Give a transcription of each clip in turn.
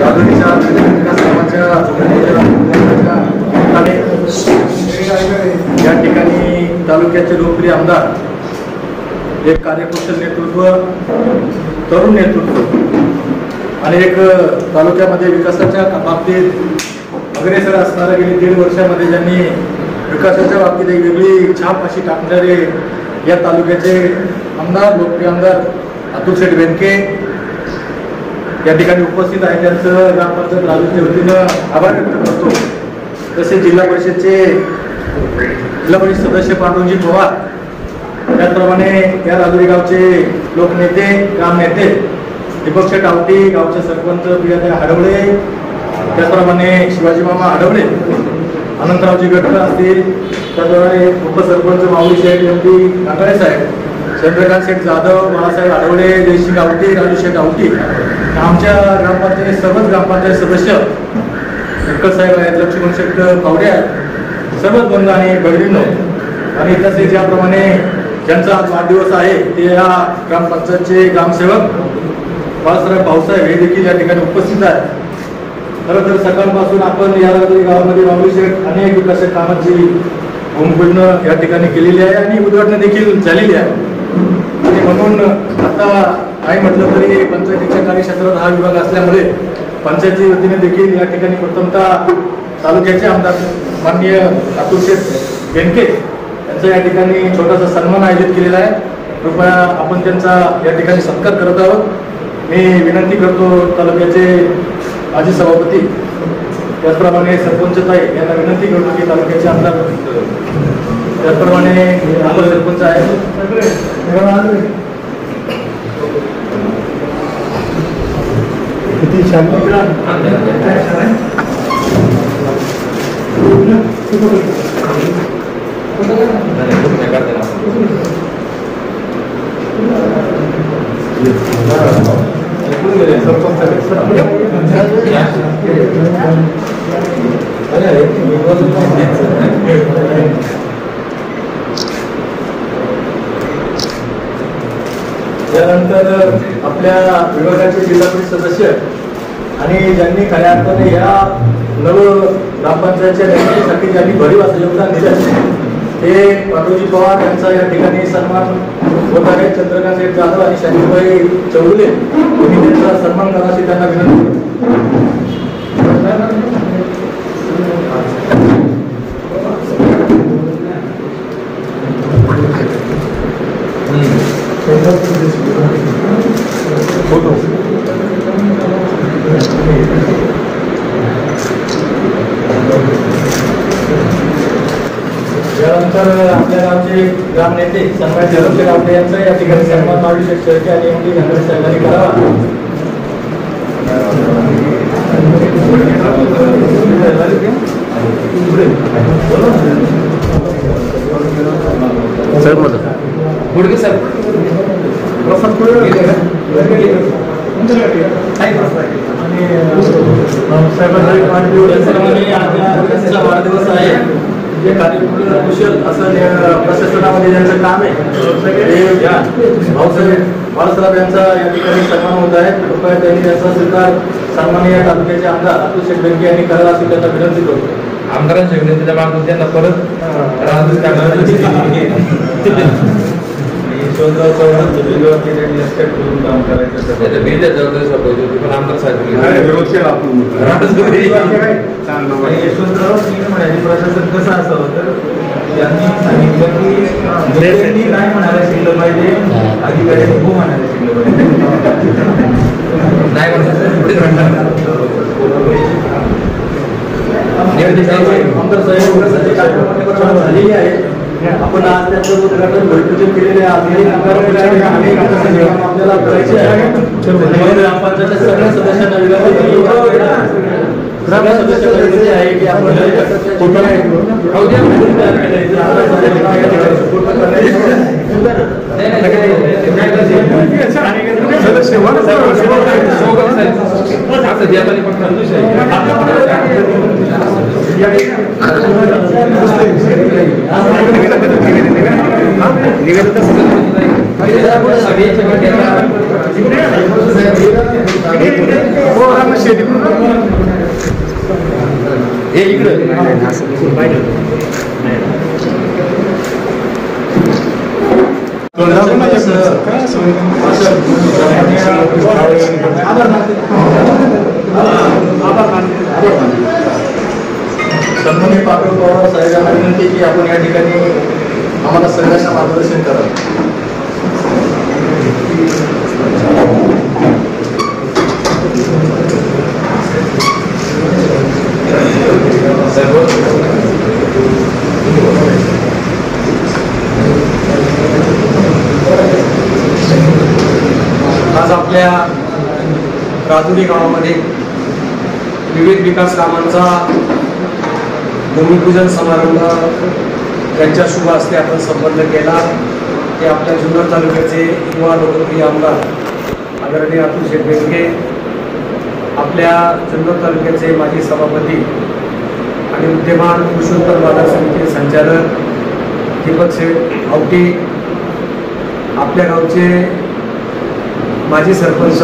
राजूरीच्या विकास कामाच्या या ठिकाणी तालुक्याचे लोकप्रिय आमदार, एक कार्यकुशल नेतृत्व, तरुण नेतृत्व आणि एक तालुक्यामध्ये विकासाच्या बाबतीत अग्रेसर असणारे गेली 1.5 वर्षामध्ये ज्यांनी विकासाच्या बाबतीत एक वेगळी छाप अशी टाकणारे या तालुक्याचे आमदार, लोकप्रिय आमदार अतुल शेठ बेनके या ठिकाणी उपस्थित आहे. त्यांचं ग्रामपंचायत राजूच्या वतीनं आभार व्यक्त करतो. तसेच जिल्हा परिषद सदस्य पांडुरंगजी पवार, त्याचप्रमाणे या राजुरी गावचे लोकनेते, ग्राम नेते दीपक शेठ आवटी, गावचे सरपंच प्रियाताई हडवळे, त्याचप्रमाणे शिवाजी मामा हडवळे, अनंतरावजी गटकर असतील, त्याचप्रमाणे उपसरपंच माऊली शेठ एमपी नाटाळे साहेब, चंद्रकांत शेठ जाधव, बाळासाहेब आढवळे, जयसिंग आवटी, राजू शेठ आवटी, आमच्या ग्रामपंचायत सर्वच ग्रामपंचायत सदस्य गटकर साहेब आहेत, लक्ष्मण शेठ पावडे आहेत, सर्वच बंधू आणि बहिणींनो आणि तसेच ज्याप्रमाणे ज्यांचा आज वाढदिवस आहे ते या ग्रामपंचायतचे ग्रामसेवक बाळासाहेब भाऊसाहेब हे देखील या ठिकाणी उपस्थित आहेत. खरं तर सकाळपासून आपण या गावामध्ये माऊली शेठ अनेक विकास कामाची भूमिपूजन या ठिकाणी केलेली आहे आणि उद्घाटन देखील झालेली आहे. आणि म्हणून आता काय म्हटलं तरी पंचायतीच्या कार्यक्षेत्रात हा विभाग असल्यामुळे पंचायती वतीने देखील या ठिकाणी प्रथमतः तालुक्याचे आमदार माननीय अतुल शेठ बेनके यांचा या ठिकाणी छोटासा सन्मान आयोजित केलेला आहे. कृपया आपण त्यांचा या ठिकाणी सत्कार करत आहोत. मी विनंती करतो तालुक्याचे माजी सभापती त्याचप्रमाणे सरपंचताई यांना विनंती करतो की तालुक्याचे आमदार त्याचप्रमाणे आपण सरपंच आहे किती छान त्यानंतर आपल्या विभागाचे जिल्हा परिषद सदस्य आणि ज्यांनी खऱ्या अर्थाने या नव ग्रामपंचायतच्या निर्मितीसाठी ज्यांनी भरीव असं योगदान दिलं ते पांडुरंगजी पवार यांचा या ठिकाणी सन्मान होत आहे. चंद्रकांत शेठ जाधव आणि शांतीबाई चौगुले यांनी त्यांचा सन्मान करण्याची त्यांना विनंती यानंतर आपल्या गावचे ग्राम नेते सन्मानित जयराम गावडे यांचा या ठिकाणी सन्मान माऊली शेठ शेळके आणि एम डी गणेश साहेबांनी करावा. गुडगे सर वाढदिवस आहे. जे कार्यकुशल असं प्रशासनामध्ये ज्यांचं काम आहे भाऊसाहेब बाळासाहेब यांचा या ठिकाणी सन्मान होत आहे. कृपया त्यांनी त्यांचा स्वीकार सन्माननीय तालुक्याचे आमदार अतुल शेठ बेनके यांनी करावा अशी त्यांना विनंती करतो. आमदारांच्या विनंतीच्या मागून त्यांना परत पण आमदार साहेब प्रशासन कसं असावं तर त्यांनी सांगितलं की नेत्यांनी नाही म्हणायला शिकलं पाहिजे, अधिकाऱ्यांनी हो म्हणायला शिकलं पाहिजे. आमदार साहेब झालेली आहे. आपण आज त्याचं उद्घाटन भूमिपूजन केलेले आहे. आपल्याला करायचे आहे. ग्रामपंचायतच्या सगळ्या सदस्यांना सदस्य आहे की आपण शेती हे इकडे सन्माननीय पाटील पवार साहेबांना विनंती की आपण या ठिकाणी आम्हाला सगळ्यांना मार्गदर्शन करा. आज आपल्या राजुरी गावामध्ये विविध विकास कामांचा भूमिपूजन समारंभ यांच्या शुभ हस्ते आपण संपन्न केला. ते आपल्या जुन्नर तालुक्याचे युवा लोकप्रिय आमदार आदरणीय अतुल शेठ बेनके, आपल्या जुन्नर तालुक्याचे माजी सभापती आणि विद्यमान पुरुषोत्तर बाजार समितीचे संचालक दीपक शेठ आवटी, आपल्या गावचे माजी सरपंच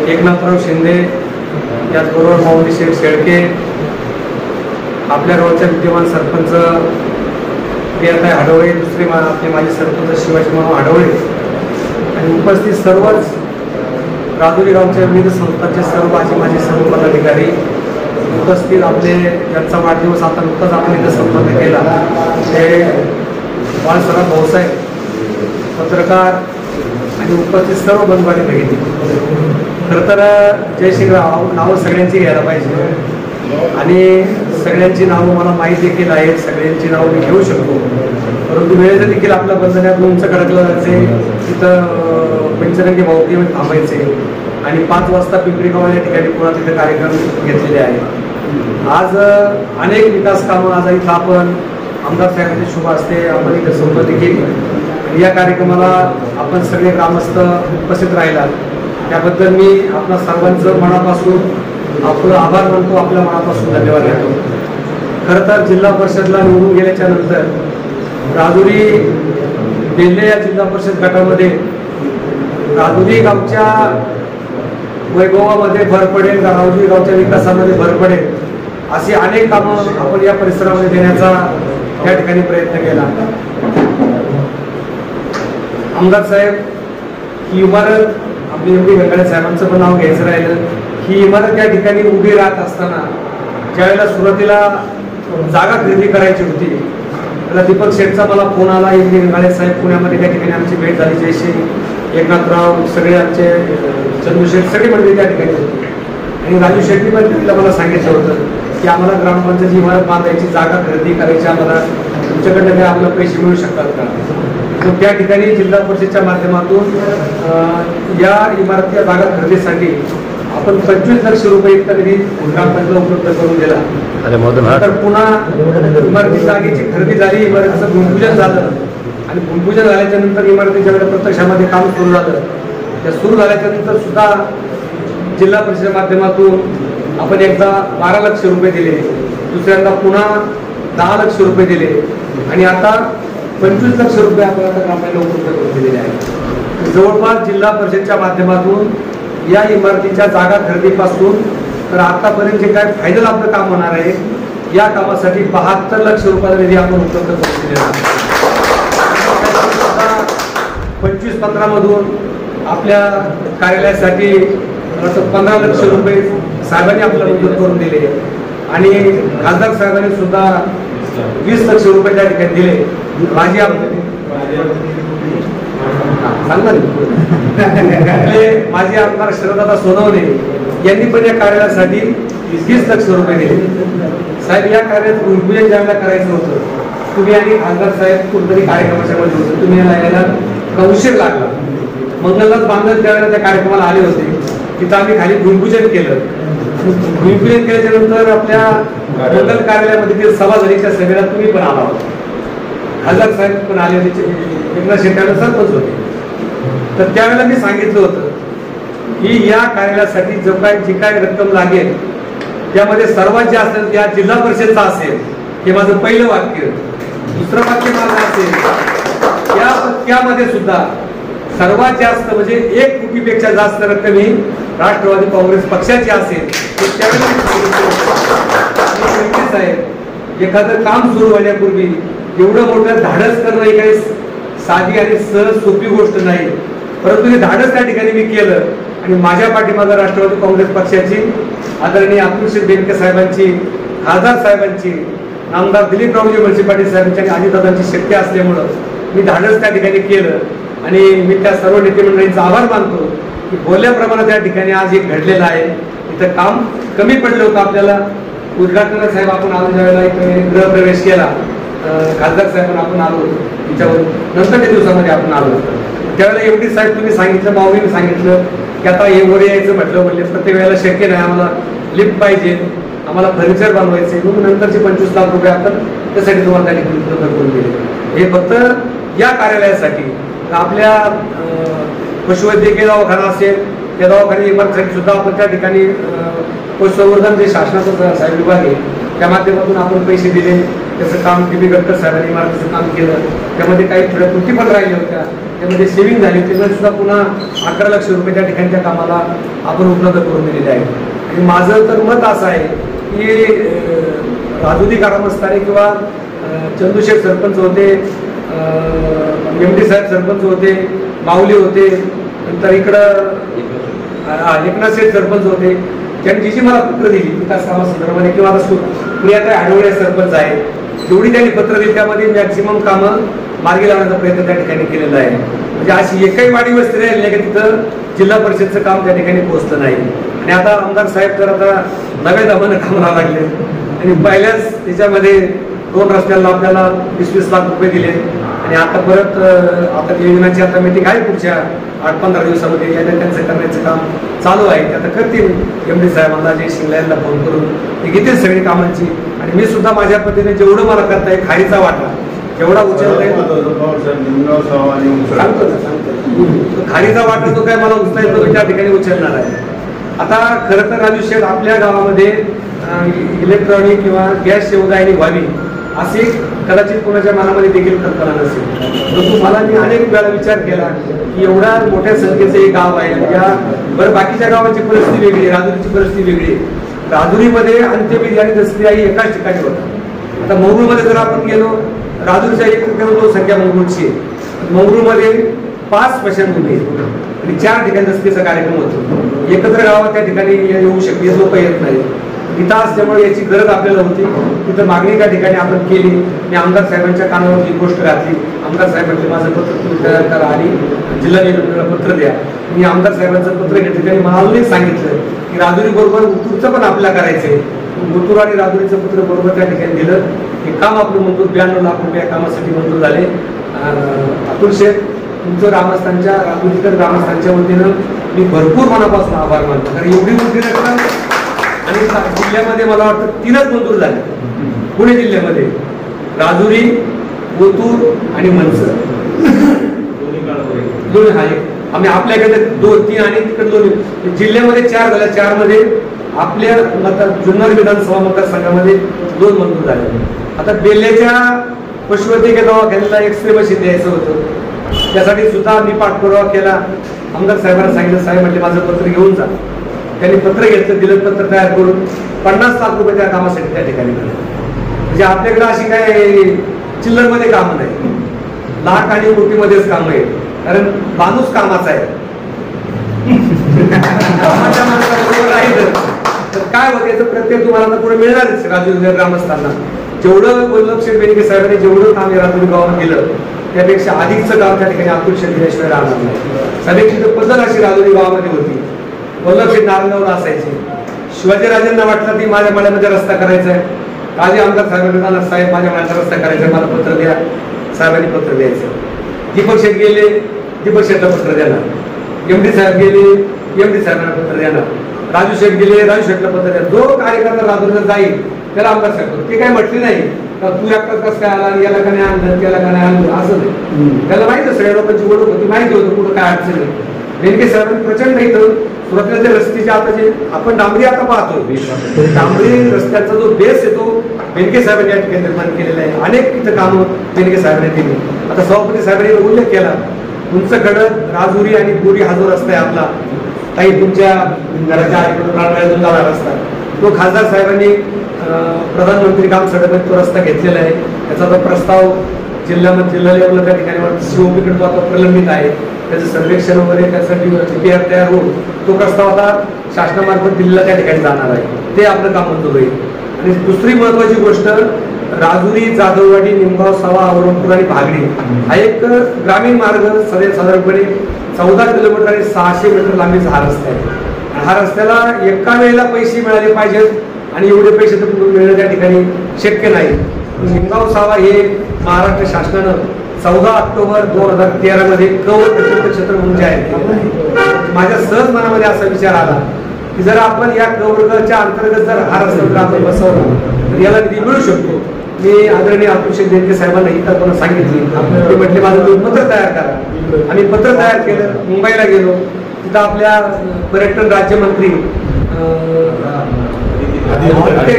एकनाथराव शिंदे, त्याचबरोबर माऊली शेठ शेळके, आपल्या गावच्या विद्यमान सरपंच प्रियाताई हाडवळे, दुसरे आपले माजी सरपंच शिवाजी मामा हाडवळे आणि उपस्थित सर्वच राजुरी गावच्या विविध संस्थांचे सर्व माजी सर्व पदाधिकारी उपस्थित, आपले ज्यांचा वाढदिवस आता नुकताच आपण इथं संपन्न केला ते बाळसराव भाऊसाहेब, पत्रकार आणि उपस्थित सर्व बंधूंनी बघितली. खरं तर जय श्रीराम नावं सगळ्यांची घ्यायला पाहिजे आणि सगळ्यांची नावं मला माहीत देखील आहेत, सगळ्यांची नावं मी घेऊ शकतो, परंतु वेळेचं देखील आपल्या बंधनात उंच कडकलं जायचे, तिथं पंचरंगी भाऊकी थांबायचे आणि 5 वाजता पिंपरी गाव या ठिकाणी पुन्हा तिथे कार्यक्रम घेतलेले आहेत. आज अनेक विकास कामं आज इथं आपण आमदार साहेबांच्या शुभ हस्ते आपण इथे संपत्ती केली. या कार्यक्रमाला आपण सगळे ग्रामस्थ उपस्थित राहिलात त्याबद्दल मी आपल्या सर्वांचं मनापासून आपलं आभार मानतो, आपल्या मनापासून धन्यवाद देतो. खरं तर जिल्हा परिषदला निवडून गेल्याच्या नंतर राजुरी बेल्ले या जिल्हा परिषद गटामध्ये राजुरी गावच्या वैभवामध्ये भर पडेल, राजुरी गावच्या विकासामध्ये भर पडेल अशी अनेक कामं आपण या परिसरामध्ये देण्याचा या ठिकाणी प्रयत्न केला. आमदार साहेब, ही इमारत आपली एवढी गंगाळे साहेबांचं पण नाव घ्यायचं राहिलं, ही इमारत या ठिकाणी उभी राहत असताना ज्यावेळेला सुरुवातीला जागा खरेदी करायची होती त्याला दीपक शेठचा मला फोन आला. एवढी गंगाळे साहेब पुण्यामध्ये त्या ठिकाणी आमची भेट झाली, जयश्री एकनाथराव सगळे आमचे चंदू शेठ सगळी मंडळी त्या ठिकाणी होती आणि राजू शेट्टी पण तिला मला सांगितलं होतं की आम्हाला ग्रामपंचायतची इमारत बांधायची, जागा खरेदी करायची, आम्हाला तुमच्याकडनं काय आपल्याला पैसे मिळू शकतात का. तर त्या ठिकाणी जिल्हा परिषदेच्या माध्यमातून या इमारतीच्या जागा खरेदीसाठी आपण 25 लाख रुपये इतका निधी ग्रामपंचायतीला उपलब्ध करून दिला. तर पुन्हा इमारती जागेची खरेदी झाली, इमारतीचं भूमिपूजन झालं आणि भूमिपूजन झाल्याच्या नंतर इमारतीच्या वेळेला प्रत्यक्षामध्ये काम सुरू झालं. त्या सुरू झाल्याच्या नंतर सुद्धा जिल्हा परिषदेच्या माध्यमातून आपण एकदा 12 लाख रुपये दिले, दुसऱ्यांदा पुन्हा 10 लाख रुपये दिले आणि आता 25 लाख रुपये आपण आता ग्रामपंचायतीला उपलब्ध करून दिलेले आहेत. जवळपास जिल्हा परिषदेच्या माध्यमातून या इमारतीच्या जागा खरेदीपासून तर आतापर्यंत जे काय फायनल आपलं काम होणार आहे या कामासाठी 72 लाख रुपयाचा निधी आपण उपलब्ध करून दिलेला आहे. 25-15 मधून आपल्या कार्यालयासाठी 15 लाख रुपये साहेबांनी आपल्याला मंजूर करून दिले आणि खासदार साहेबांनी सुद्धा 20 लाख रुपये त्या ठिकाणी दिले. माझे आमदार शरददादा सोनवणे यांनी पण या कार्यालयासाठी 20 लाख रुपये दिले. साहेब, या कार्यालयात भूमिपूजन ज्यावेळेला करायचं होतं तुम्ही आणि खासदार साहेब कोणतरी कार्यक्रमाच्या मध्ये होते, तुम्ही यायला उशीर लागला. मंगलदास बांधत त्यावेळेला त्या कार्यक्रमाला आले होते, तिथं आम्ही खाली भूमिपूजन केलं. भूमिपूजन केल्याच्या नंतर आपल्या मंगल कार्यालयामध्ये ते सभा झाली, त्या सभेला तुम्ही पण आला होता, खासदार साहेब पण आले होते, एकनाथ शेट्टी सरपंच होते. तर त्यावेळेला मी सांगितलं होतं की या कार्यालयासाठी जी काय रक्कम लागेल त्यामध्ये सर्वात जास्त या जिल्हा परिषदचा असेल, हे माझं पहिलं वाक्य. दुसरं वाक्य माझं असेल त्यामध्ये सुद्धा सर्वात जास्त म्हणजे 1 कोटीपेक्षा जास्त रक्कम ही राष्ट्रवादी काँग्रेस पक्षाची असेल तर त्यावेळेस साहेब एखादं काम सुरू होण्यापूर्वी एवढं मोठं धाडस करणं ही काही साधी आणि सहज सोपी गोष्ट नाही, परंतु हे धाडस त्या ठिकाणी मी केलं आणि माझ्या पाठीमागं राष्ट्रवादी काँग्रेस पक्षाची आदरणीय अतुल बेनके साहेबांची, खासदार साहेबांची, आमदार दिलीपरावजी वळसे पाटील साहेबांची आणि अजितदादांची शक्ती असल्यामुळं मी धाडस त्या ठिकाणी केलं आणि मी त्या सर्व नेते मंडळींचा आभार मानतो की बोलल्या प्रमाणात त्या ठिकाणी आज एक घडलेलं आहे. इथं काम कमी पडलं होतं आपल्याला. उद्घाटनाला साहेब आपण आलो ज्यावेळेला इथं गृहप्रवेश केला, खासदार साहेबांना आपण आलो होतो तिच्यावर नंतरच्या दिवसामध्ये आपण आलो होतो त्यावेळेला एवढी साहेब तुम्ही सांगितलं, माऊलीने सांगितलं की आता हे वर यायचं म्हणले प्रत्येक वेळेला शक्य नाही, आम्हाला लिफ्ट पाहिजे, आम्हाला फर्निचर बनवायचे, मग नंतरचे 25 लाख रुपये आपण त्यासाठी तुम्हाला त्या ठिकाणी उपलब्ध करून दिले. हे फक्त या कार्यालयासाठी. आपल्या पशुवैद्यकीय दवाखाना असेल त्या दवाखान्याची इमारतीसाठी सुद्धा आपण त्या ठिकाणी पशुसंवर्धन जे शासनाचा साहेब विभाग आहे त्या माध्यमातून आपण पैसे दिले. त्याचं काम टी गडकर साहेबांनी इमारतीचं काम केलं. त्यामध्ये काही थोड्या त्रुटी पण राहिल्या होत्या, त्यामध्ये सेव्हिंग झाली, त्यामध्ये सुद्धा पुन्हा 11 लाख रुपये त्या ठिकाणी त्या कामाला आपण उपलब्ध करून दिलेले आहे. आणि माझं तर मत असं आहे की राजुदी ग्रामस्थाने किंवा चंदूशेठ सरपंच होते, MD साहेब सरपंच होते, माऊली होते, नंतर इकडं एकनाथ शेठ सरपंच होते, त्यांनी जी मला पत्र दिली विकास कामासंदर्भाने किंवा आता प्रियाताई आढवळे सरपंच आहे, जेवढी त्यांनी पत्र दिली त्यामध्ये मॅक्सिमम कामं मार्गी लावण्याचा प्रयत्न त्या ठिकाणी केलेला आहे. म्हणजे अशी एकही वाडी वस्ती राहिली नाही की तिथं जिल्हा परिषदचं काम त्या ठिकाणी पोहोचलं नाही. आणि आता आमदार साहेब तर आता नव्या दमानं कामाला लागले आणि पहिल्याच त्याच्यामध्ये 2 रस्त्याला आपल्याला 20-20 लाख रुपये दिले आणि आता परत आता योजनाची आता मीटिंग आहे पुढच्या 8-15 दिवसामध्ये त्यांचं करण्याचं काम चालू आहे. ते आता करतील MD साहेबांना जय शिंगला फोन करून ते घेतील सगळी कामांची. आणि मी सुद्धा माझ्या पद्धतीने जेवढं मला करता येईल खारीचा वाटा जेवढा उचलता येईल खारीचा वाटा जो काय मला उचलता येतो त्या ठिकाणी उचलणार आहे. आता खरं तर राजू शेठ आपल्या गावामध्ये इलेक्ट्रॉनिक किंवा गॅस सुविधा व्हावी असे कदाचित कोणाच्या मनामध्ये देखील कल्पना नसेल, परंतु मला मी अनेक वेळा विचार केला की एवढ्या मोठ्या संख्येचं एक गाव आहे, बरं बाकीच्या गावांची परिस्थिती वेगळी आहे, राजुरीची परिस्थिती वेगळी आहे. राजुरीमध्ये अंत्यविधी आणि दसरी एकाच ठिकाणी होतात. आता मंगरूळमध्ये जर आपण गेलो, राजुरीच्या 1 लोकसंख्या मंगरूळची आहे, मंगरूळमध्ये 5 स्मशानभूमी आणि 4 ठिकाणी दसरीचा कार्यक्रम होतो. एकत्र गावात त्या ठिकाणी येऊ शकते, लोक येत नाही. इथं असल्यामुळे याची गरज आपल्याला होती. तिथं मागणी त्या ठिकाणी आपण केली. मी आमदार साहेबांच्या कानावर ही गोष्ट घातली. आमदार साहेबांचे माझं पत्र तुम्ही तयार करा आणि जिल्हा नियोजनाला पत्र द्या. मी आमदार साहेबांचं पत्र घेतलं. त्यांनी मला अजूनही सांगितलं की राजुरी बरोबर उतूरचं पण आपल्याला करायचंय. उतूर आणि राजुरीचं पत्र बरोबर त्या ठिकाणी दिलं. हे काम आपलं मंजूर 92 लाख रुपये या कामासाठी मंजूर झाले. अतुल शेठ तुमचं ग्रामस्थांच्या राजुरीकर ग्रामस्थांच्या वतीनं मी भरपूर मनापासून आभार मानतो. कारण एवढी मोठी रक्कम आणि जिल्ह्यामध्ये मला वाटतं 3च मंजूर झाले. पुणे जिल्ह्यामध्ये राजुरी, ओतूर आणि मनसर दोन्ही आहे. आम्ही आपल्याकडे 2-3 आणि तिकडे 2 जिल्ह्यामध्ये 4 झाल्या. 4 मध्ये आपल्या जुन्नर विधानसभा मतदारसंघामध्ये 2 मंजूर झाले. आता बेल्ल्याच्या पशुवैद्यकीय दवाखान्याला एक्सरे मशीन द्यायचं होतं, त्यासाठी सुद्धा मी पाठपुरावा केला. आमदार साहेबांना सांगितलं, साहेब म्हणजे माझं पत्र घेऊन जा. त्यांनी पत्र घेतलं, दिलं पत्र तयार करून 50 लाख रुपये त्या कामासाठी त्या ठिकाणी दिले. म्हणजे आपल्याकडे अशी काय चिल्लरमध्ये कामं नाही, लाख आणि कोटीमध्येच काम आहे. कारण माणूस कामाचा आहे. कामाच्या माणसाबरोबर राहिलं तर काय होतं याचं प्रत्येक तुम्हाला पुढे मिळणारच. राजुरी ग्रामस्थांना जेवढं वल्लभशेठ बेनके साहेबांनी जेवढं काम राजुरी गावात केलं त्यापेक्षा अधिकचं काम त्या ठिकाणी अतुल शेठ दिल्याशिवाय राहणार नाही. सगळ्याची पद्धत अशी राजुरी गावामध्ये होती. वल्लभशेठ नारायणगावला असायचे. शिवाजीराजेंना वाटलं की माझ्या माळ्यामध्ये रस्ता करायचा आहे, काळजी आमदार साहेबांना, साहेब माझ्या माळ्याचा रस्ता करायचा आहे, मला पत्र द्या. साहेबांनी पत्र द्यायचं. दीपक शेठ गेले, दीपक शेठला पत्र देणार. MD साहेब गेले, MD साहेबांना पत्र देणार. राजू शेठ गेले, राजू शेठला पत्र द्या. जो कार्यकर्ता राजूला जाईल त्याला आमदार साहेब ते काय म्हटले नाही का तू एकटाच कसं काय आला, याला का नाही आणलं, त्याला का नाही आणलं, असं नाही. त्याला माहिती सगळ्या लोकांची ओळख होती, माहिती होतं कुठं काय अडचण आहे. बेनके साहेबांनी प्रचंड इथं सुरुवातीला रस्त्याचे आता जे आपण डांबरी आता पाहतो, डांबरी रस्त्याचा जो बेस आहे तो बेनके साहेबांनी या ठिकाणी निर्माण केलेला आहे. अनेक तिथं कामं बेनके साहेबांनी केली. आता सभापती साहेबांनी उल्लेख केला, उंचकडं राजुरी आणि बोरी हा जो रस्ता आहे आपला ताई तुमच्या घराच्या आईकडून रानवेळातून जाणार असतात तो खासदार साहेबांनी प्रधानमंत्री ग्राम सडकमध्ये तो रस्ता घेतलेला आहे. त्याचा तो प्रस्ताव जिल्हा लेवलला त्या ठिकाणी सीओपीकडे तो आता प्रलंबित आहे. त्याचं सर्वेक्षण वगैरे त्यासाठी DPR तयार होऊन तो प्रस्ताव आता शासनामार्फत दिल्लीला त्या ठिकाणी जाणार आहे. ते आपलं काम मंजूर होईल. आणि दुसरी महत्वाची गोष्ट राजुरी, जाधववाडी, निमगाव, सावा, औरंगपूर आणि भागडी हा एक ग्रामीण मार्ग साधारणपणे 14 किलोमीटर आणि 600 मीटर लांबीचा हा रस्ता आहे. हा रस्त्याला एका वेळेला पैसे मिळाले पाहिजेत आणि एवढे पैसे तर कुठून मिळणं त्या ठिकाणी शक्य नाही. निमगाव सावा हे महाराष्ट्र शासनानं 14 ऑक्टोबर 2013 मध्ये कवर क्षेत्र म्हणून जाहीर केलेलं आहे. माझ्या सहज मनामध्ये असा विचार आला की जर आपण या कवरच्या अंतर्गत जर हा रस्ता जर आपण बसवला तर याला निधी मिळू शकतो. मी आदरणीय अतुल देवके साहेबांना ही कल्पना सांगितली. ते म्हटले माझं तुम्ही पत्र तयार करा. आम्ही पत्र तयार केलं. मुंबईला गेलो. तिथं आपल्या पर्यटन राज्यमंत्री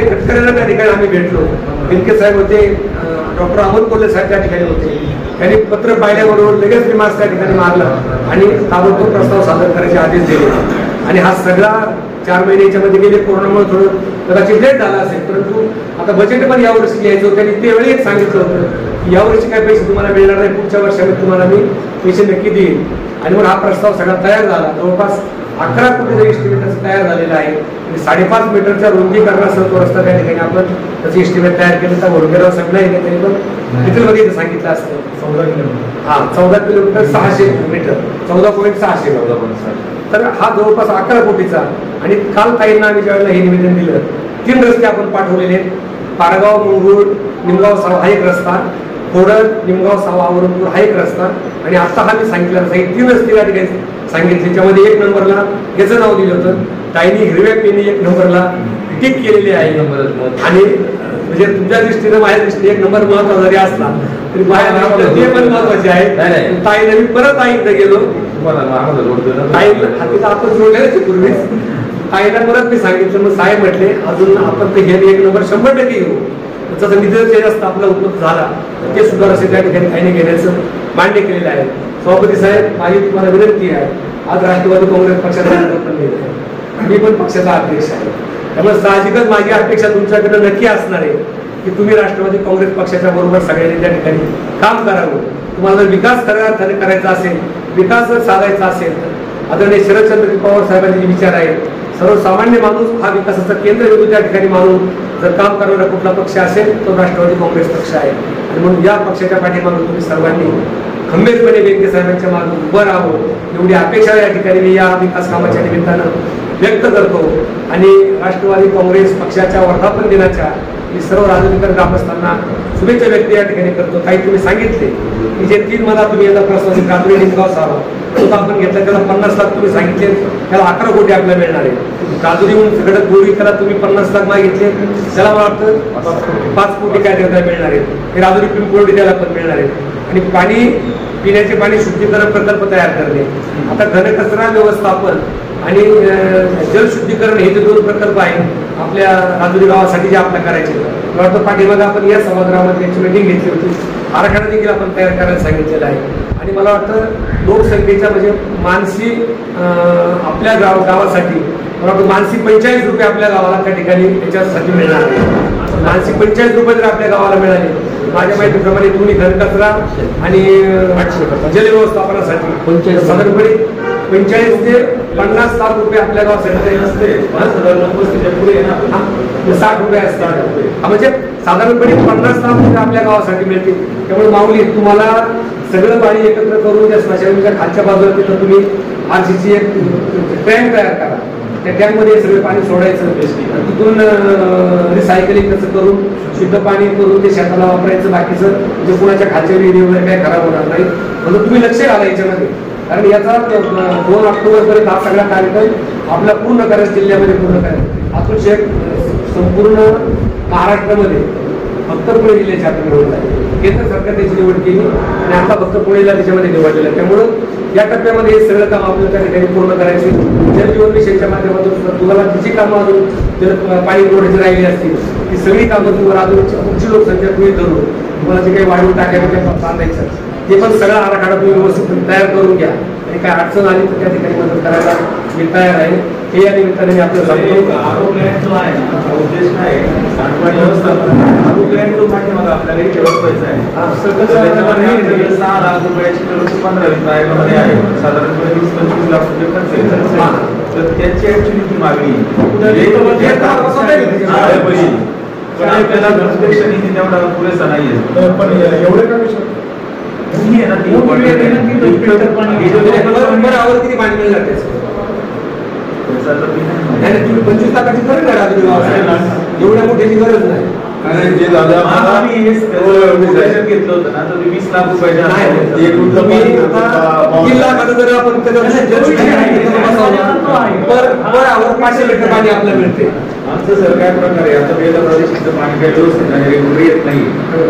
गडकरींना त्या ठिकाणी आम्ही भेटलो. देवके साहेब होते, डॉक्टर अमोल कोल्हे साहेब त्या ठिकाणी होते. त्यांनी पत्र पाहिल्याबरोबर लगेच रिमार्क्स त्या ठिकाणी मारला आणि ताबडतोब प्रस्ताव सादर करायचे आदेश दिले. आणि हा सगळा 4 महिन्याच्या मध्ये गेले. कोरोनामुळे थोडं कदाचित लेट झाला असेल, परंतु आता बजेट पण यावर्षी घ्यायचं होतं. आणि त्यावेळी एक सांगितलं होतं की यावर्षी काय पैसे तुम्हाला मिळणार नाही, पुढच्या वर्षामध्ये तुम्हाला मी पैसे नक्की देईन. आणि मग हा प्रस्ताव सगळा तयार झाला. जवळपास 11 कोटी एस्टिमेट तयार झालेला आहे. आणि 5.5 मीटरच्या रुंदीकरणासह तो रस्ता त्या ठिकाणी आपण त्याचे एस्टिमेट तयार केले. तर वडगेराव सगळं आहे त्यांनी पण डिटेलमध्ये सांगितलं असतं. 14 किलोमीटर. हा 14 किलोमीटर 600 मीटर 14.600. तर हा जवळपास 11 कोटीचा. आणि काल ताईंना आम्ही ज्यावेळेला हे निवेदन दिलं 3 रस्ते आपण पाठवलेले आहेत. पारगाव, मुंगूळ, निमगाव, सावा हा एक रस्ता, खोडद, निमगाव, सावा, औरंगपूर हा एक रस्ता. आणि आता हा मी सांगितलं 3 रस्ते या ठिकाणी सांगितले. त्याच्यामध्ये 1 नंबरला याचं नाव दिलं होतं. ताईंनी हिरव्या पेनी 1 नंबरला टिक केलेली आहे. आणि म्हणजे तुमच्या दृष्टीनं माझ्या दृष्टीने 1 नंबर महत्वाचा जरी असला तरी बाहेर ते पण महत्वाचे आहे. ताईने मी परत आईकडे गेलो. ताईला आपण जोडलेलं पूर्वीच. ताईला परत मी सांगितलं. मग साहेब म्हटले अजून आपण ते हे 1 नंबर 100% घेऊ. त्याचा निधी जे असतं आपला उपलब्ध झाला ते सुद्धा असे त्या ठिकाणी ताईने घेण्याचं मान्य केलेलं आहे. सभापती साहेब माझी तुम्हाला विनंती आहे. आज राष्ट्रवादी काँग्रेस पक्षाचा मी पण पक्षाचा अध्यक्ष आहे. त्यामुळे साहजिकच माझी अपेक्षा तुमच्याकडे नक्की असणार आहे की तुम्ही राष्ट्रवादी काँग्रेस पक्षाच्या बरोबर सगळ्यांनी त्या ठिकाणी काम करावं. तुम्हाला जर विकास करायचा असेल, विकास जर साधायचा असेल तर आदरणीय शरदचंद्र पवार साहेबांचे जे विचार आहेत, सर्वसामान्य माणूस हा विकासाचा केंद्रबिंदू त्या ठिकाणी मानून जर काम करणारा कुठला पक्ष असेल तो राष्ट्रवादी काँग्रेस पक्ष आहे. आणि म्हणून या पक्षाच्या पाठीमागून तुम्ही सर्वांनी खंबीरपणे देवके साहेबांच्या मागे उभं राहावं एवढी अपेक्षा या ठिकाणी मी या विकास कामाच्या निमित्तानं व्यक्त करतो. आणि राष्ट्रवादी काँग्रेस पक्षाच्या वर्धापन दिनाच्या मी सर्व राजनीकर ग्रामस्थांना शुभेच्छा व्यक्त या ठिकाणी करतो. काही तुम्ही सांगितले की जे 3 मला तुम्ही याचा प्रस्ताव रात्री निमगाव सावा तो आपण घेतला त्याला 50 लाख तुम्ही सांगितले, त्याला 11 कोटी आपल्याला मिळणार आहे. राजुरीहून सगळं गोरी त्याला तुम्ही 50 लाख मागितले, त्याला मला वाटतं 5 कोटी काय त्याला मिळणार आहे. हे राजुरी पिंपळवडी त्याला पण मिळणार आहे. आणि पाणी पिण्याचे पाणी शुद्धीकरण प्रकल्प तयार करणे, आता घनकचरा व्यवस्थापन आणि जलशुद्धीकरण हे जे 2 प्रकल्प आहेत आपल्या राजुरी गावासाठी जे आपल्याला करायचे. मला वाटतं पाठीमागे आपण या सभागृहामध्ये याची मीटिंग घेतली होती. आराखडा देखील आपण तयार करायला सांगितलेला आहे. आणि मला वाटतं लोकसंख्येच्या म्हणजे मानसी आपल्या गावासाठी मला वाटतं मानसी 45 रुपये आपल्या गावाला त्या ठिकाणी याच्यासाठी मिळणार आहे. मानसी 45 रुपये जर आपल्या गावाला मिळाले माझ्या माहितीप्रमाणे तुम्ही घनकचरा आणि जलव्यवस्थापनासाठी साधारणपणे 45 ते 50 लाख रुपये आपल्या गावासाठी नसते. 60 रुपये असतात. म्हणजे साधारणपणे 50 लाख रुपये आपल्या गावासाठी मिळतील. त्यामुळे माऊली तुम्हाला सगळं पाणी एकत्र करून त्या स्मशानच्या खालच्या बाजूला तिथं तुम्ही RCC एक टँक तयार करा. त्या टँकमध्ये सगळं पाणी सोडायचं, तिथून रिसायकलिंग कसं करून शुद्ध पाणी करून ते शेताला वापरायचं. बाकीचं म्हणजे कुणाच्या खालच्या विहिरी वगैरे काही खराब होणार नाही म्हणून तुम्ही लक्ष घाला याच्यामध्ये. कारण याचा 2 ऑक्टोबरपर्यंत हा सगळा कार्यक्रम आपला पूर्ण करायचा, जिल्ह्यामध्ये पूर्ण करायचा. अतुल शेख संपूर्ण महाराष्ट्रामध्ये फक्त पुणे जिल्ह्याची आपण निवड झाली. केंद्र सरकार त्याची निवड केली आणि आता फक्त पुणेला त्याच्यामध्ये निवडलेलं. त्यामुळं या टप्प्यामध्ये हे सगळं काम आपल्याला त्या ठिकाणी पूर्ण करायचे. जलजीवन मिशनच्या माध्यमातून तुम्हाला जी कामं अजून जर पाणी पुरवठ्याची राहिली असतील ती सगळी कामं तुम्हाला अजून पुढची लोकसंख्या तुम्ही धरून तुम्हाला जे काही वाढवून टाकायचं बांधायचं ते पण सगळा आराखडा तुम्ही व्यवस्थित तयार करून घ्या. आणि काय अडचण आली तर त्या ठिकाणी मदत करायला मी तयार आहे हे या निमित्ताने मी आपल्याला सांगतो. आरोग्यात जो आहे ना हा उद्देश काय आहे सांडपाणी व्यवस्थापन आरोग्यात जो पाठीमागे आपल्याला इथे व्यवस्थायचा आहे. तर त्याच्यामध्ये 6 लाख रुपयाची तर 15-20 आयोगामध्ये आहे साधारणपणे 20-25 लाख रुपये खर्च येतात. तर त्याची ऍक्च्युली ती मागणी पण आपल्याला प्रत्यक्ष निधी तेवढा पुरेसा नाहीये. पण एवढे का विषय ही आहे ना ती बरोबर किती पाणी मिळणार त्याचं तुम्ही 25 लाखाची गरज नाही एवढ्या मोठ्याची गरज नाही. कारण जे दादा आम्ही घेतलं होतं ना तर 20 लाख रुपयाच्या जर आपण $500 लिटर पाणी आपल्याला मिळते. आमचं सर काय प्रकारे आता पहिला प्रादेशिकचं पाणी काही व्यवस्थित नाही रेग्युलर येत नाही.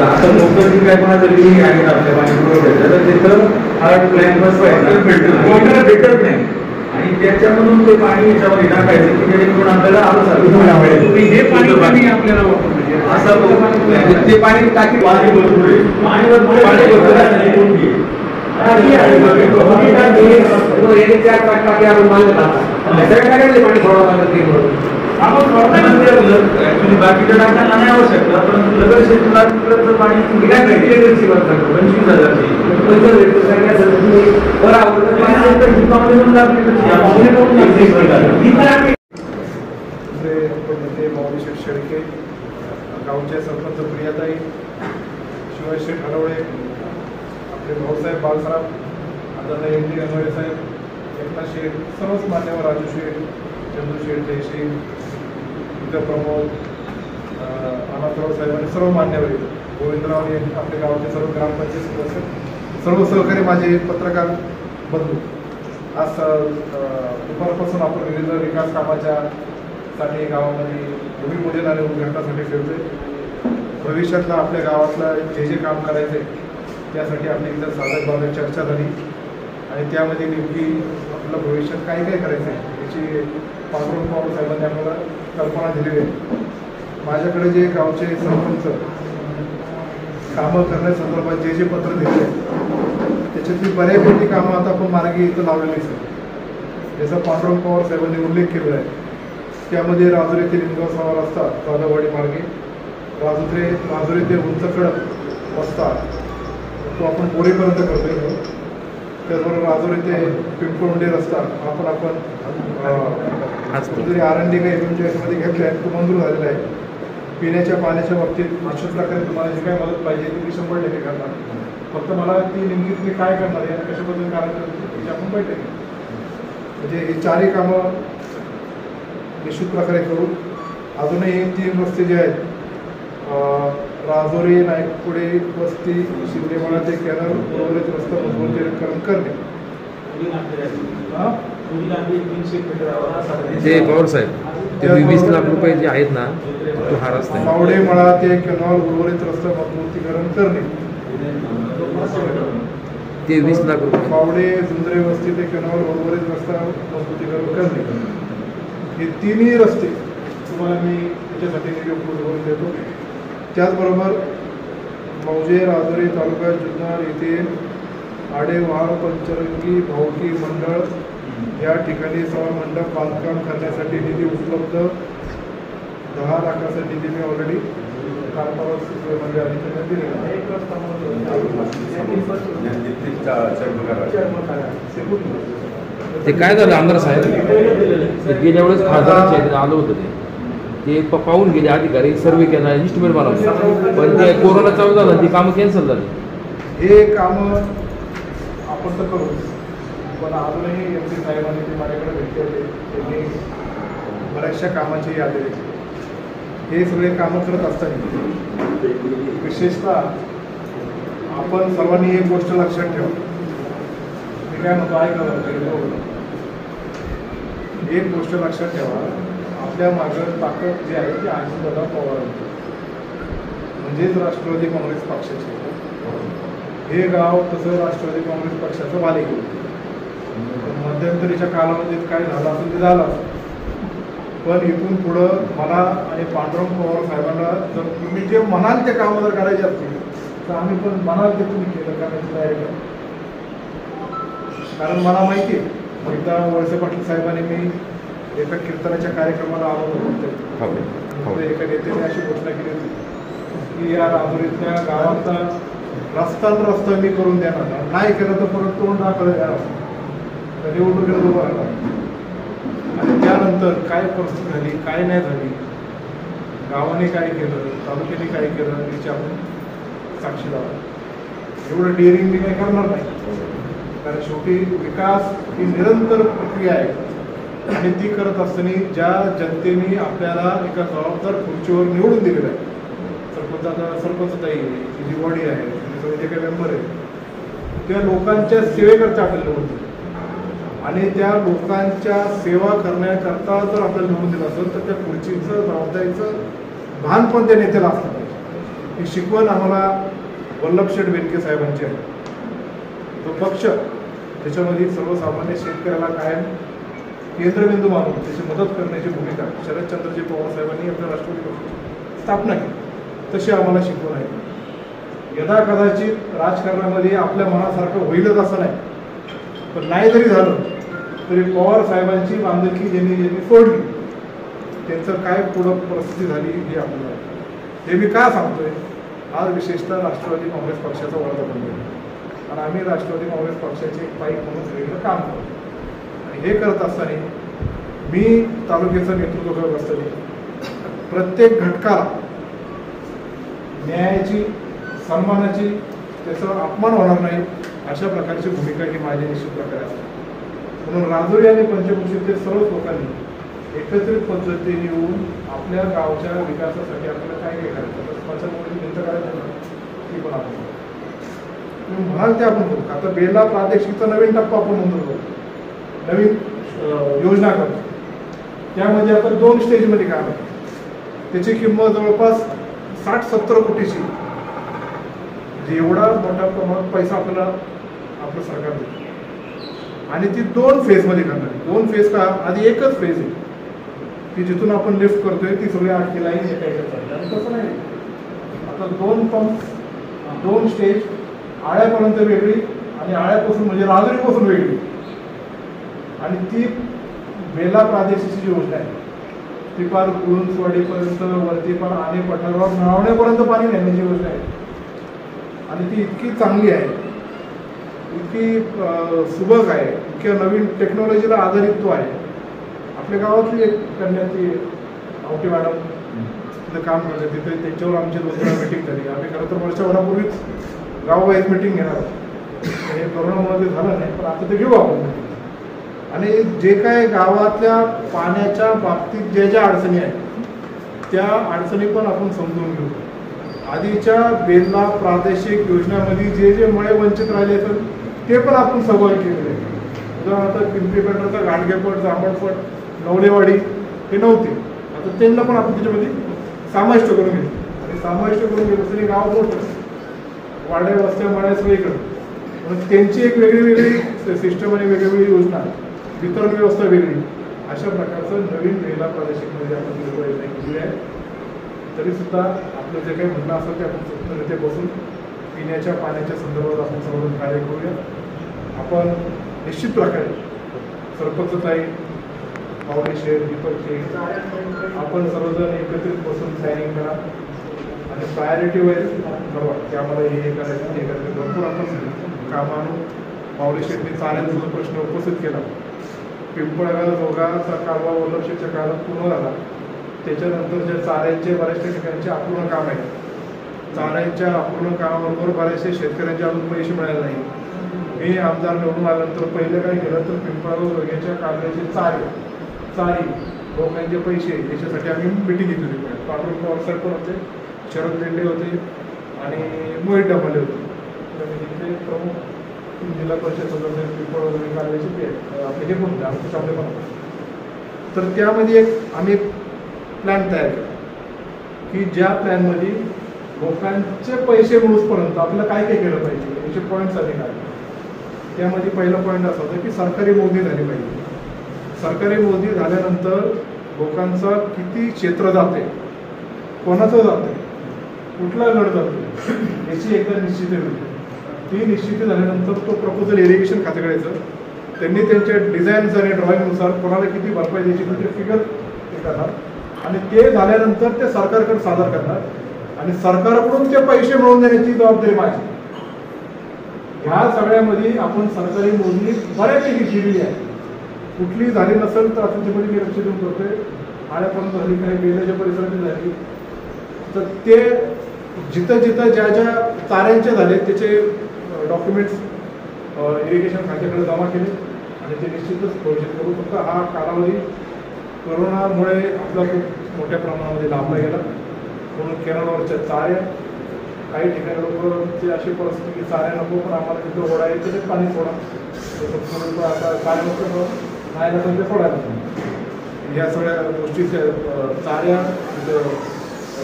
आता मोठं जी काय कोणाचं लिहिणी आहे ना आपल्या पाणी पुरवठ्याचं तर तिथं हार्ड प्लॅन वॉटर भेटत नाही आणि त्याच्यामधून ते पाणी याच्यावर टाकायचं की जेणेकरून आपल्याला हे पाणी आपल्याला असं ते पाणी टाकी पाणी भरपूर आहे. पाणी भरपूर बाकीच्या टाक्यांना नाही आवश्यकता परंतु नगर क्षेत्रात पाणी 25,000 माऊली शेठ शेळके, गावचे सरपंच प्रियाताई, शिवाय शेठ हरवळे, आपले भाऊसाहेब बालसराव, आता MD अनवरे साहेब, एकनाथ शेठ, सर्वच मान्यवर, राजू शेठ, चंदू शेठ, जयश्री, इतर प्रमोद, अनाथराव साहेब आणि सर्व मान्यवर, गोविंदराव यांनी आपल्या गावाचे सर्व ग्रामपंचायत सदस्य, सर्व सहकारी माझे पत्रकार बंधू. आज दुपारपासून आपण विविध विकास कामाच्या साठी गावामध्ये भूमिपूजन आणि उद्घाटनासाठी फिरतोय. भविष्यातला आपल्या गावातला जे काम करायचे त्यासाठी आपली इथं साधक बाबत चर्चा झाली आणि त्यामध्ये नेमकी आपल्याला भविष्यात काय काय करायचं आहे याची पांडुरंग पवार साहेबांनी आपल्याला कल्पना दिलेली आहे. माझ्याकडे जे गावचे सरपंच कामं करण्यासंदर्भात जे पत्र दिले त्याच्यातली बऱ्यापैकी कामं आता आपण मार्गी इथं लावलेलीच आहे. जसं पांडुरंग पवार साहेबांनी उल्लेख केलेला आहे त्यामध्ये राजुरी ते लिंगाव रस्ता जाधववाडी मार्गे, राजुरी ते उंचकडक रस्ता तो आपण पोरेपर्यंत करतोय. त्याचबरोबर राजुरी ते पिंपळुंडी रस्ता आपण जरी R&D काही मध्ये घेतला आहे तो मंजूर झालेला आहे. पिण्याच्या पाण्याच्या बाबतीत अशाच प्रकारे तुम्हाला जी काय मदत पाहिजे ती 100% करणार. फक्त मला ती नेमकी तुम्ही काय करणार आहे आणि कशाबद्दल कारण त्याची आपण बैठक म्हणजे ही 4ही कामं निश्चित प्रकारे करू. अजूनही 3 रस्ते जे आहेत राजोरी नाईकपुडे वस्ती शिंदेवाडा ते कॅनल उर्वरित रस्ता मजबूतीकरण करणे. ते पवार साहेब ते 20 लाख रुपये जे आहेत ना तो हा रस्ता मावडे मळा ते कॅनल उर्वरित रस्ता मजबूतीकरण करणे. ते 20 लाख रुपये. मावडे जुंजरे वस्ती ते कॅनल उर्वरित रस्ता मजबूतीकरण करणे. हे 3ही रस्ते तुम्हाला मी त्याच्यासाठी निधी करून देतो. त्याचबरोबर मौजे राजुरी तालुका जुन्नर येथे आडेवार पंचरंगी भाऊकी मंडळ या ठिकाणी सभामंडप बांधकाम करण्यासाठी निधी उपलब्ध 10 लाखाचा निधी मी ऑलरेडी म्हणजे ते काय झालं आमदार साहेब गेल्या वेळेस खासदारांच्या आलं होतं ते पाहून गेले अधिकारी सर्वे केला इस्टिमेट बनवलं पण ते कोरोना चालू झालं ती कामं कॅन्सल झाली. हे कामं आपण तर करू पण अजूनही MC साहेबांनी ते माझ्याकडे भेटले होते त्यांनी बऱ्याचशा कामाची यादी दिली. हे सगळे कामं करत असताना विशेषतः आपण सर्वांनी एक गोष्ट लक्षात ठेवा. मी काय म्हणतो ऐका एक गोष्ट लक्षात ठेवा आपल्या मागं ताकद जी आहे ती अजितदादा पवार म्हणजेच राष्ट्रवादी काँग्रेस पक्षाचे. हे गाव तसं राष्ट्रवादी काँग्रेस पक्षाचं मालिक. मध्यंतरीच्या कालावधीत काय झालं असेल ते झालं. पण इथून पुढं मला आणि पांडुरंग पवार साहेबांना जर तुम्ही जे म्हणाल ते कामं जर करायचे असतील तर आम्ही पण म्हणाल ते तुम्ही केलं करण्याची तयारी करा. कारण मला माहिती आहे एकदा वळसे पाटील साहेबांनी मी एका कीर्तनाच्या कार्यक्रमाला आलो होतो. तिथे एका नेत्याने अशी घोषणा केली होती की या राजुरीतल्या गावाचा रस्ता मी करून देणार, नाही केलं तर परत तोंड दाखल देणार, निवडणुकीला उभं राहणार. आणि त्यानंतर काय परिस्थिती झाली, काय नाही झाली, गावाने काय केलं, तालुक्याने काय केलं याची आपण साक्षीदार. एवढं डेअरिंग मी काही करणार नाही, कारण शेवटी विकास ही निरंतर प्रक्रिया आहे आणि ती करत असताना ज्या जनतेने आपल्याला एका जबाबदार खुर्चीवर निवडून दिलेलं आहे, सरपंचताई जी बॉडी आहे, जे काही मेंबर आहे, त्या लोकांच्या सेवेकरता आपल्याला निवडून दिलं आणि त्या लोकांच्या सेवा करण्याकरता जर आपल्याला निवडून दिलं असेल तर त्या खुर्चीचं जबाबदारीचं भान पण त्या नेत्याला असलं पाहिजे. ही शिकवण आम्हाला वल्लभशेठ बेनके साहेबांची आहे. तो पक्ष त्याच्यामध्ये सर्वसामान्य शेतकऱ्याला कायम केंद्रबिंदू मानून त्याची मदत करण्याची भूमिका शरदचंद्रजी पवार साहेबांनी आपल्या राष्ट्रवादी पक्षाची स्थापना केली, तशी आम्हाला शिकवण आहे. यदा कदाचित राजकारणामध्ये आपल्या मनासारखं होईलच असं नाही, पण नाही जरी झालं तरी पवार साहेबांची बांधिलकी ज्यांनी सोडली त्यांचं काय पुढं परिस्थिती झाली हे आपल्याला. हे मी का सांगतोय, आज विशेषतः राष्ट्रवादी काँग्रेस पक्षाचा वर्ग बनलो आणि आम्ही राष्ट्रवादी काँग्रेस पक्षाचे एक पाईक म्हणून वेगळं काम करतो. आणि हे करत असताना मी तालुक्याचं नेतृत्व करत असताना प्रत्येक घटकाला न्यायाची, सन्मानाची, त्याचा अपमान होणार नाही अशा प्रकारची भूमिका ही माझी निश्चित प्रकारे असते. म्हणून राजुरी आणि पंचक्रोशीतील सर्व लोकांनी एकत्रित पद्धतीने येऊन आपल्या गावच्या विकासासाठी आपल्याला काय काय करायचं, स्मशानभूमीची भिंत करायचं ना, ती पण आपण तुम्ही म्हणाल ते आपण करू. आता बेला प्रादेशिकचा नवीन टप्पा आपण म्हणतो, नवीन योजना करतो, त्यामध्ये आता 2 स्टेजमध्ये काम आहे. त्याची किंमत जवळपास 60-70 कोटीची, एवढा मोठा प्रमाणात पैसा आपल्याला आपलं सरकार देतं आणि ती 2 फेजमध्ये करणार आहे. 2 फेज का, आधी एकच फेज आहे की जिथून आपण लिफ्ट करतोय ती सगळी 8 लाईन एका चालली आणि तसं नाही. आता 2 पंप, 2 स्टेज, आळ्यापर्यंत वेगळी आणि आळ्यापासून म्हणजे राजुरीपासून वेगळी. आणि ती बेला प्रादेशिकची योजना आहे, ती फार कुळुंचवाडीपर्यंत वरती फार आणि पठारावर नळवण्यापर्यंत पाणी नेण्याची योजना आहे. आणि ती इतकी चांगली आहे, इतकी सुबक आहे, इतक्या नवीन टेक्नॉलॉजीला आधारित तो आहे. आपल्या गावातली एक कन्याची आवटी मॅडम तिथं काम करते, तिथे त्यांच्यावर आमची 2-3 मीटिंग झाली. आम्ही खरं तर वर्षभरापूर्वीच गाववाईज मीटिंग घेणार आहोत, हे कोरोनामध्ये झालं नाही, पण आता ते घेऊ आपण. आणि जे काय गावातल्या पाण्याच्या बाबतीत ज्या अडचणी आहेत त्या अडचणी पण आपण समजून घेऊ. आधीच्या बेला प्रादेशिक योजनामध्ये जे मळे वंचित राहिले तर ते पण आपण सहभागी केलेले आहे. उदाहरणार्थ पिंपरी पेठरचा गाडगेपट, जांभळपट, नवलेवाडी हे नव्हते, आता त्यांना पण आपण त्याच्यामध्ये समाविष्ट करून घेतलं. आणि समाविष्ट करून घेतलं तरी गाव मोठं, वाड्या वस्त्या मळ्या सगळीकडं, म्हणून त्यांची एक वेगळी सिस्टम आणि वेगवेगळी योजना, वितरण व्यवस्था वेगळी, अशा प्रकारचं नवीन बेला प्रादेशिकमध्ये आपण योजना केली आहे. तरीसुद्धा आपलं जे काही म्हणणं असेल ते आपण स्वतंत्ररित्या बसून पिण्याच्या पाण्याच्या संदर्भात आपण सर्वजण कार्य करूया. आपण निश्चित प्रकारे सरपंचताई, माऊली शेठ, दीपक शेठ, आपण सर्वजण एकत्रित बसून प्लॅनिंग करा आणि प्रायोरिटी वाईज ठरवा की आम्हाला हे करायचं, हे करायचं. भरपूर आपण काम आणून माऊली शेठने चाऱ्यांचा जो प्रश्न उपस्थित केला, पिंपळगाव जोगाचा कालवा वल्लभशेठच्या काळात पूर्ण झाला. त्याच्यानंतर जे चाऱ्यांचे बऱ्याचशा ठिकाणचे अपूर्ण काम आहे, चाऱ्यांच्या अपूर्ण कामाबरोबर बऱ्याचशा शेतकऱ्यांचे अजून पैसे मिळाले नाही. मी आमदार निवडून आल्यानंतर पहिलं काय केलं तर पिंपळगाव जोग्याच्या कालव्याचे चारी लोकांचे पैसे याच्यासाठी आम्ही मिटिंग घेतली होती. पांडुरंग पवार साहेब पण होते, शरद लेंडे होते आणि मोहित डमाले होते. तर तिथले प्रमुख जिल्हा परिषद सदस्य पिंपळगाव जोगे कालव्याचे आपले हे पण होते, आमचे सामने पण होते. तर त्यामध्ये आम्ही प्लॅन तयार केला की ज्या प्लॅनमध्ये लोकांचे पैसे मिळूपर्यंत आपल्याला काय काय केलं पाहिजे याचे पॉईंट्स आले काय. त्यामध्ये पहिला पॉईंट असा होता की सरकारी मोजणी झाली पाहिजे. सरकारी मोजणी झाल्यानंतर लोकांचा किती क्षेत्र जाते, कोणाचं जाते, कुठला गड जातो याची एकदा निश्चिती होती. ती निश्चिती झाल्यानंतर तो प्रपोजल इरिगेशन खात्याकडे त्यांनी त्यांच्या डिझाईन्स आणि ड्रॉइंगनुसार कोणाला किती भरपाई द्यायची ते फिगर हे करणार आणि ते झाल्यानंतर ते सरकारकडे सादर करणार आणि सरकारकडून ते पैसे मिळवून देण्याची जबाबदारी माझी. ह्या सगळ्यामध्ये आपण सरकारी मोजणी बऱ्यापैकी केलेली आहे. कुठली झाली नसेल तर आता त्यामध्ये मी लक्ष देऊन करतोय. आळ्यापर्यंत झाली, काही बेल्याच्या परिसराची झाली, तर ते जिथं जिथं ज्या ज्या चाऱ्यांचे झाले त्याचे डॉक्युमेंट्स इरिगेशन खात्याकडे जमा केले आणि ते निश्चितच घोषित करू. फक्त हा कालावधी कोरोनामुळे आपला खूप मोठ्या प्रमाणामध्ये लांबला गेला म्हणून केरळवरच्या चाऱ्या काही ठिकाणी लोकांची अशी परिस्थिती की चाऱ्या नको पण आम्हाला तिथं ओढा आहे तिथे पाणी सोडा, आता चाऱ्या नको नाही नसेल ते सोडायला. ह्या सगळ्या गोष्टीच्या चाऱ्या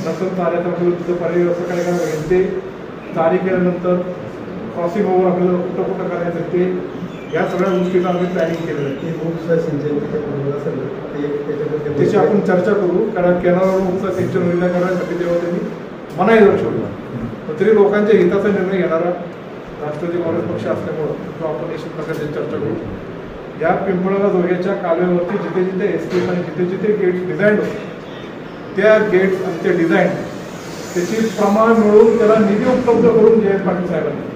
नसल चाऱ्याचा आपल्याला तिथं पर्याय असं काय करायला लागेल ते चारी केल्यानंतर क्रॉसिंग ओव्हर आपल्याला कुठं कुठं करायचं ते या सगळ्या गोष्टीचं आम्ही प्लॅनिंग केलेलं आहे. त्याची आपण चर्चा करू कारण केरळवर उपसा सिंचन योजना करण्यासाठी तेव्हा त्यांनी मनाई दर्शवलं. पण तरी लोकांच्या हिताचा निर्णय घेणारा राष्ट्रवादी काँग्रेस पक्ष असल्यामुळं तो आपण निश्चित प्रकारे चर्चा करू. या पिंपळगाव जोग्याच्या कालव्यावरती जिथे जिथे एसपीएस आणि जिथे जिथे गेट्स डिझाईन होते त्या गेट्स आणि ते डिझाईन त्याची प्रमाण मिळवून त्याला निधी उपलब्ध करून जयंत पाटील साहेबांनी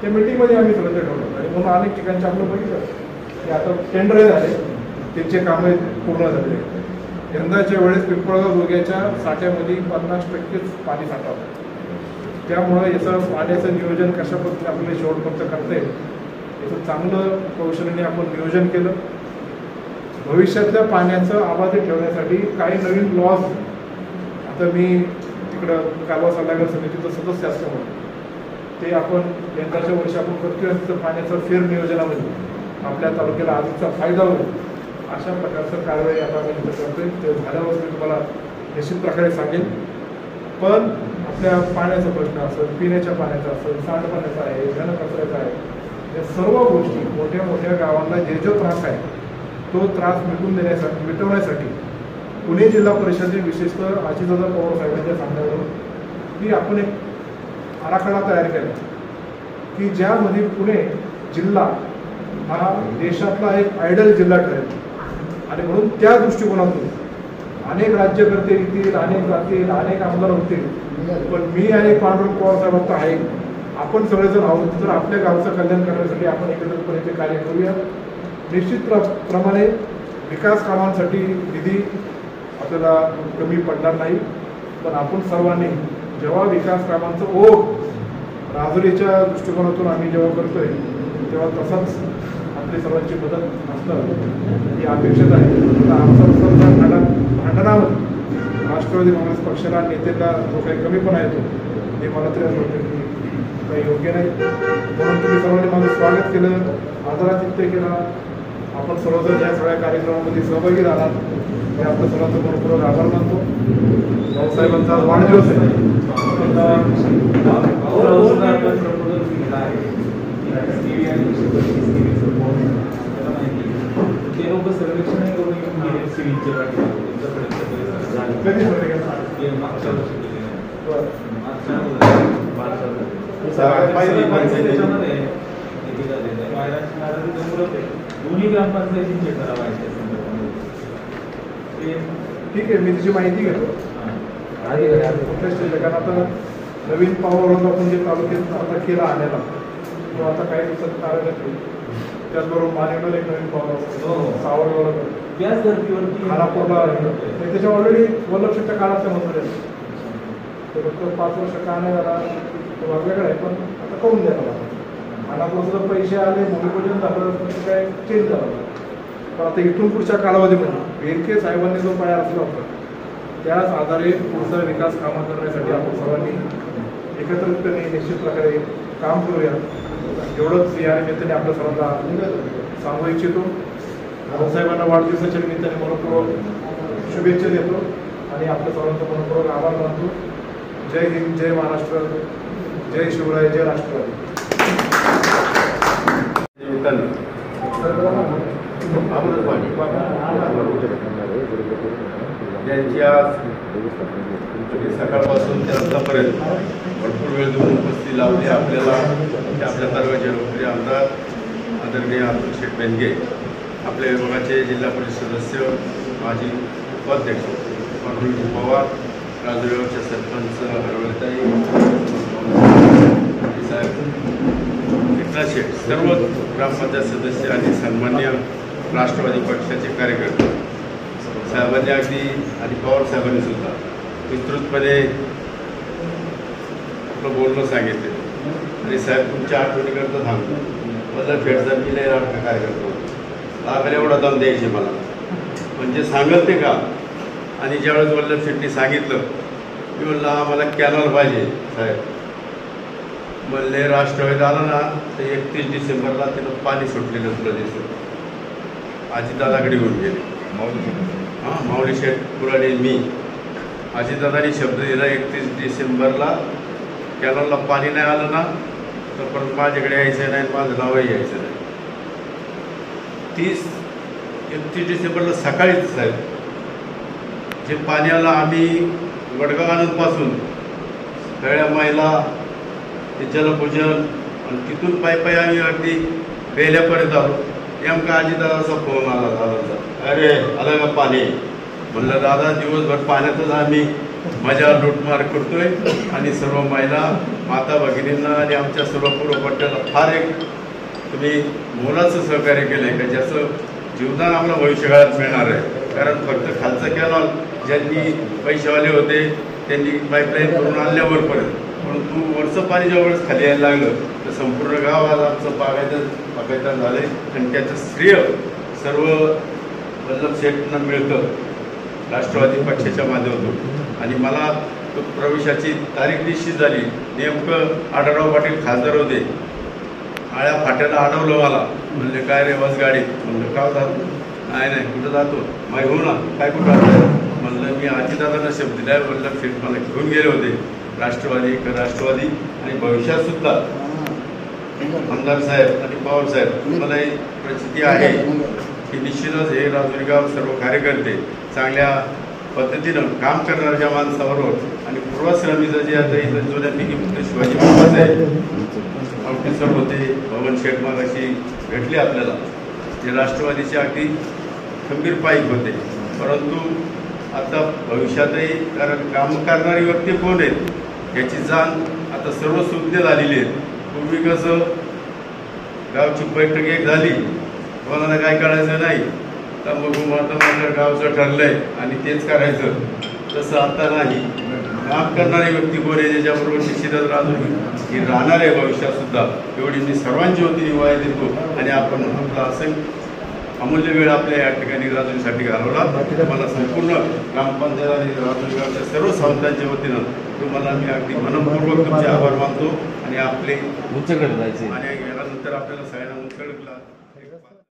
त्या मिटिंगमध्ये आम्ही सगळं ते ठरवलं आणि म्हणून अनेक ठिकाणचे आपलं बघितलं की आता टेंडर झाले त्यांचे कामं पूर्ण झाले. यंदाच्या वेळेस पिंपळगाव जोग्याच्या साठ्यामध्ये 50%च पाणी साठा होतं. त्यामुळं याचं पाण्याचं नियोजन कशा पद्धतीने आपल्याला शेवटपर्यंत करता येईल याचं चांगलं कौशल्याने आपण नियोजन केलं. भविष्यातल्या पाण्याचं अबाधित ठेवण्यासाठी काही नवीन लॉज आता मी तिकडं कालवा सल्लागार समितीचं सदस्य असल्यामुळे ते आपण यंदाच्या वर्षी आपण करतोय तिथं पाण्याचं फेरनियोजनामध्ये आपल्या तालुक्याला आजचा फायदा होईल अशा प्रकारचं कारवाई आता आम्ही तिथं करतोय. ते झाल्यावर मी तुम्हाला निश्चित प्रकारे सांगेन. पण आपल्या पाण्याचा प्रश्न असेल, पिण्याच्या पाण्याचा असेल, सांडपाण्याचा आहे, घनकचऱ्याचा आहे, या सर्व गोष्टी मोठ्या मोठ्या गावांना जे जो त्रास आहे तो त्रास मिटवण्यासाठी पुणे जिल्हा परिषदेने विशेषतः अजितदादा पवार साहेबांच्या सांगण्यावरून की आपण एक आराखडा तयार केला की ज्यामध्ये पुणे जिल्हा हा देशातला एक आयडल जिल्हा ठरेल आणि म्हणून त्या दृष्टिकोनातून अनेक राज्यकर्ते येतील, अनेक जातील, अनेक आमदार होतील, पण मी आणि पांडुरंग पवार साहेबांचा आहे आपण सगळेजण आहोत. तर आपल्या गावचं कल्याण करण्यासाठी आपण एकत्रितपणे ते कार्य करूया. निश्चित प्रमाणे विकास कामांसाठी निधी आपल्याला कमी पडणार नाही, पण आपण सर्वांनी जेव्हा विकास कामांचं ओघ राजुरीच्या दृष्टिकोनातून आम्ही जेव्हा करतोय तेव्हा तसाच आपली सर्वांची मदत असणं ही अपेक्षित आहे. आमचा भांडणामध्ये राष्ट्रवादी काँग्रेस पक्षाला नेत्याला जो काही कमीपणा येतो हे मला तरी असं वाटतं की काही योग्य नाही. म्हणून तुम्ही सर्वांनी माझं स्वागत केलं, आदरातिथ्य केला. आपण सर्वजण या सगळ्या कार्यक्रमामध्ये सहभागी राहणार हे आपलं सर्वांचं मनपूर्वक आभार मानतो. भाऊसाहेबांचा वाढदिवस आहे. सर्वेक्षण करून कधी दोन्ही ग्रामपंचायतींचे करावायचे. ठीक आहे, मी त्याची माहिती घेतो. कुठल्या स्टेजला कारण आता नवीन पावरवर आपण जे तालुक्यात आता केला आणायला तो आता काही दिवसात कार्यरत होईल. त्याचबरोबर मानेकडे एक नवीन पावर सावरगावला त्याच धर्तीवरती खानापूरला त्याच्या ऑलरेडी वल्लभशेठच्या काळातल्या मंजुरी आहे. ते फक्त 5 वर्ष का नाही झाला तो वेगळा आहे, पण आता करून द्यायला लागला. खानापूरचं जर पैसे आले, भूमिपूजन झालं तर काय चेंज झालं. पण आता इथून पुढच्या कालावधीमध्ये बेनके साहेबांनी जो पाया रचला होता त्याच आधारे पुढचा विकास कामं करण्यासाठी आपण सर्वांनी एकत्रितपणे निश्चित प्रकारे काम करूया. एवढंच या निमित्ताने आपल्या सर्वांना सांगू इच्छितो. भाऊसाहेबांना वाढदिवसाच्या निमित्ताने मनपूर्वक शुभेच्छा देतो आणि आपल्या सर्वांचा मनपूर्वक आभार मानतो. जय हिंद, जय महाराष्ट्र, जय शिवराय, जय राष्ट्रवादी. ज्यांच्या सकाळपासून ते आतापर्यंत भरपूर वेळ देऊन उपस्थिती लावली आपल्याला आपल्या सर्व जनप्रिय आमदार आदरणीय अतुल शेठ बेनगे, आपल्या विभागाचे जिल्हा परिषद सदस्य, माजी उपाध्यक्ष अरुण पवार, राजुरीगावचे सरपंच हरवळताई साहेब, एकनाथ शेठ, सर्व ग्रामपंचायत सदस्य आणि सन्मान्य राष्ट्रवादी पक्षाचे कार्यकर्ते साहेबांनी अगदी आणि पवार साहेबांनी सुद्धा विस्तृतपणे आपलं बोलणं सांगितले. आणि साहेब तुमच्या आठवणीकरता सांगतो, मला फेडचा मी लय राष्ट्र कार्यकर्ता होतो, लागले एवढा दम द्यायचे मला, म्हणजे सांगल ते का. आणि ज्यावेळेस वल्लभ शेट्टी सांगितलं, मी म्हणलं आम्हाला कॅनॉल पाहिजे साहेब, म्हणले राष्ट्रवादीत आलं ना तर 31 डिसेंबरला तिथं पाणी सुटलेलं तुला दिसलं. अजितदादाकडे घेऊन गेले, माऊली शेठ पुराणे मी. अजितदादांनी शब्द दिला 31 डिसेंबरला कॅनॉलला पाणी नाही आलं ना तर परत माझ्याकडे यायचं नाही, माझं नावही यायचं नाही. 31 डिसेंबरला सकाळीच साहेब जे पाणी आलं, आम्ही वडगाव आनंदपासून सगळ्या महिला ते जलपूजन आणि तिथून पायी आम्ही अगदी बेल्यापर्यंत आलो. नेमका अजितदादाचा फोन आला दादाचा, अरे आलं का पाणी. म्हणलं दादा दिवसभर पाण्यातच आम्ही मजा लूटमार करतोय आणि सर्व महिला माता भगिनींना आणि आमच्या सर्व पूर्व पट्ट्याला फार एक तुम्ही मोलाचं सहकार्य केलं आहे का, ज्याचं जीवदान आम्हाला भविष्यकाळात मिळणार आहे. कारण फक्त खालचं कॅनॉल ज्यांनी पैसेवाले होते त्यांनी पाईपलाईन करून आणल्यावरपर्यंत, परंतु वरचं पाणी ज्यावेळेस खाली यायला लागलं तर संपूर्ण गाव आज आमचं बागायतदार झालं आहे. आणि त्याचं श्रेय सर्व वल्लभ शेठना मिळतं राष्ट्रवादी पक्षाच्या माध्यमातून. आणि मला तो प्रवेशाची तारीख निश्चित झाली, नेमकं आढळराव पाटील खासदार होते, आळ्या फाट्याला अडवलं मला. म्हणले काय रे बस गाडीत. म्हणलं का जातो, नाही कुठं जातो, माही हो ना काय कुठं जातो. म्हणलं मी अजितदादांना शब्द दिला, वल्लभ शेठ मला घेऊन गेले होते राष्ट्रवादी आणि भविष्यात सुद्धा आमदार साहेब आणि पवार साहेब. मला ही प्रचिती आहे की निश्चितच हे राजुरीगाव सर्व कार्यकर्ते चांगल्या पद्धतीनं काम करणाऱ्या माणसाबरोबर आणि पूर्वाश्रमीचं जे आता इथं जुन्या शिवाजी महाराज आहे ऑफिसर होते, भवन शेठ मागाशी भेटले आपल्याला, जे राष्ट्रवादीचे अगदी खंबीर पाईक होते. परंतु आता भविष्यातही कारण काम करणारी व्यक्ती कोण आहेत याची जाण आता सर्व सुज्ञ झालेली आहेत. पूर्वी कसं गावची बैठक एक झाली, कोणाला काय करायचं नाही तर मग आता माझ्या गावचं ठरलंय आणि तेच करायचं, तसं आता नाही. काम करणारी व्यक्ती कोण आहे ज्याच्याबरोबर निश्चितच राजून ही राहणार आहे भविष्यात सुद्धा, एवढी मी सर्वांची वतीने वाय देतो. आणि आपण आपला असं अमूल्य वेळ आपल्या या ठिकाणी राजुरीसाठी घालवला. मला संपूर्ण ग्रामपंचायत आणि राजुरीगावच्या सर्व संस्थांच्या वतीनं तुम्हाला मी अगदी मनपूर्वक तुमचे आभार मानतो. आणि आपले उंचकडे जायचे आणि यानंतर आपल्याला सगळ्यांना उंचकडला